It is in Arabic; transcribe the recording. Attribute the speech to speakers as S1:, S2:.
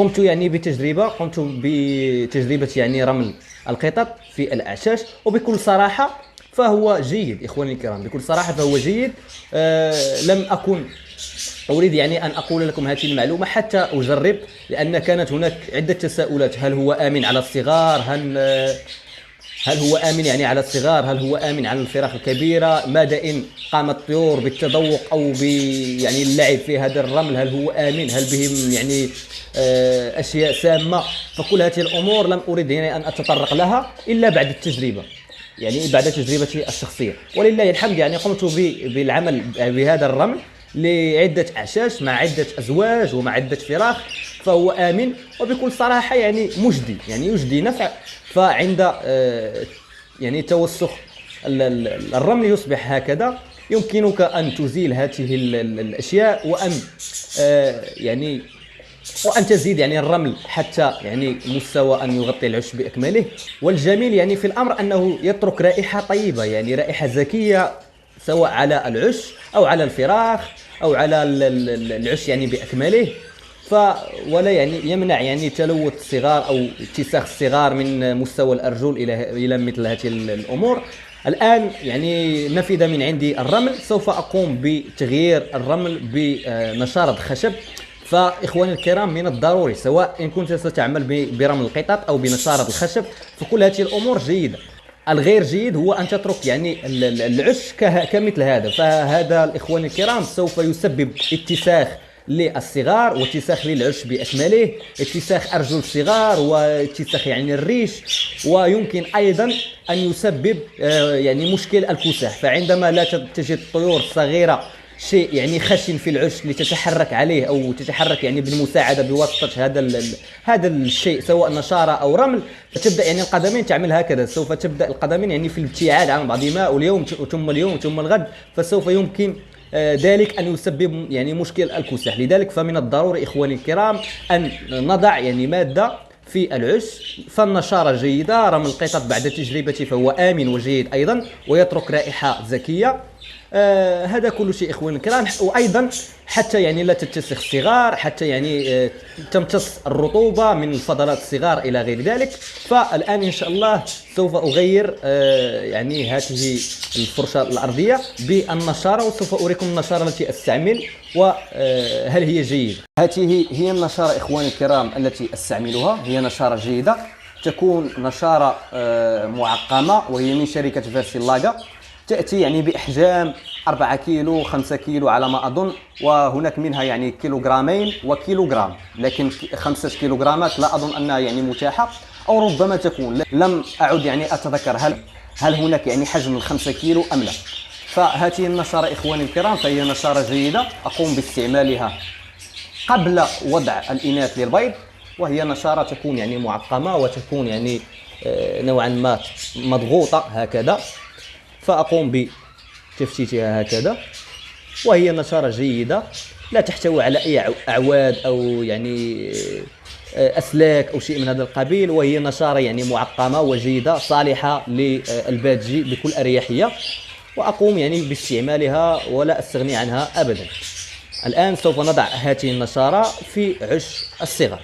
S1: قمت بتجربة يعني رمل القطط في الأعشاش، وبكل صراحة فهو جيد إخواني الكرام، بكل صراحة فهو جيد. لم أكن أريد يعني أن أقول لكم هذه المعلومة حتى أجرب، لأن كانت هناك عدة تساؤلات: هل هو آمن على الصغار؟ هل هو آمن يعني على الصغار؟ هل هو آمن على الفراخ الكبيرة؟ ماذا إن قامت الطيور بالتذوق أو يعني اللعب في هذا الرمل؟ هل هو آمن؟ هل بهم يعني أشياء سامة؟ فكل هذه الأمور لم أريد يعني أن أتطرق لها إلا بعد التجربة، يعني بعد تجربتي الشخصية. ولله الحمد يعني قمت بالعمل بهذا الرمل لعدة أعشاش مع عدة أزواج ومع عدة فراخ، فهو آمن وبكل صراحة يعني مجدي، يعني يجدي نفع. فعند يعني توسخ الرمل يصبح هكذا، يمكنك أن تزيل هذه الأشياء يعني وأن تزيد يعني الرمل حتى يعني مستوى أن يغطي العش بأكمله. والجميل يعني في الأمر أنه يترك رائحة طيبة، يعني رائحة زكية، سواء على العش أو على الفراخ أو على العش يعني بأكمله. ولا يعني يمنع يعني تلوث الصغار أو اتساخ الصغار من مستوى الأرجل إلى مثل هذه الأمور. الآن يعني نفذ من عندي الرمل، سوف أقوم بتغيير الرمل بنشارة خشب. فإخواني الكرام، من الضروري سواء إن كنت ستعمل برمل القطط أو بنشارة الخشب، فكل هذه الأمور جيدة. الغير جيد هو أن تترك يعني العش كمثل هذا، فهذا الإخوان الكرام سوف يسبب اتساخ للصغار واتساخ للعش بأكمله، اتساخ أرجل الصغار واتساخ يعني الريش، ويمكن أيضا أن يسبب يعني مشكل الكساح. فعندما لا تجد الطيور الصغيرة شيء يعني خشن في العش لتتحرك عليه أو تتحرك يعني بالمساعدة بواسطة هذا الشيء سواء نشارة أو رمل، فتبدأ يعني القدمين تعمل هكذا، سوف تبدأ القدمين يعني في الابتعاد عن بعضهما، واليوم ثم الغد، فسوف يمكن ذلك أن يسبب يعني مشكل الكساح. لذلك فمن الضروري إخواني الكرام أن نضع يعني مادة في العش. فالنشارة جيدة، رمل القطط بعد تجربتي فهو آمن وجيد أيضا، ويترك رائحة زكية. هذا كل شيء إخواني الكرام. وأيضا حتى يعني لا تتسخ الصغار، حتى يعني تمتص الرطوبة من الفضلات الصغار إلى غير ذلك. فالآن إن شاء الله سوف أغير يعني هذه الفرشة الأرضية بالنشارة، وسوف أريكم النشارة التي أستعمل وهل هي جيدة. هذه هي النشارة إخواني الكرام التي أستعملها، هي نشارة جيدة، تكون نشارة معقمة، وهي من شركة فيرسيلاغا. تأتي يعني بأحجام 4 كيلو 5 كيلو على ما أظن، وهناك منها يعني كيلوغرامين وكيلوغرام، لكن 5 كيلوغرامات لا أظن أنها يعني متاحة، أو ربما تكون، لم أعد يعني أتذكر هل هناك يعني حجم 5 كيلو أم لا. فهذه النشارة إخواني الكرام فهي نشارة جيدة، أقوم باستعمالها قبل وضع الإناث للبيض، وهي نشارة تكون يعني معقمة وتكون يعني نوعا ما مضغوطة هكذا، فأقوم بتفتيتها هكذا. وهي نشارة جيدة، لا تحتوي على أي أعواد أو يعني أسلاك أو شيء من هذا القبيل، وهي نشارة يعني معقمة وجيدة صالحة للبادجي بكل أريحية، وأقوم يعني باستعمالها ولا أستغني عنها أبدا. الآن سوف نضع هذه النشارة في عش الصغر.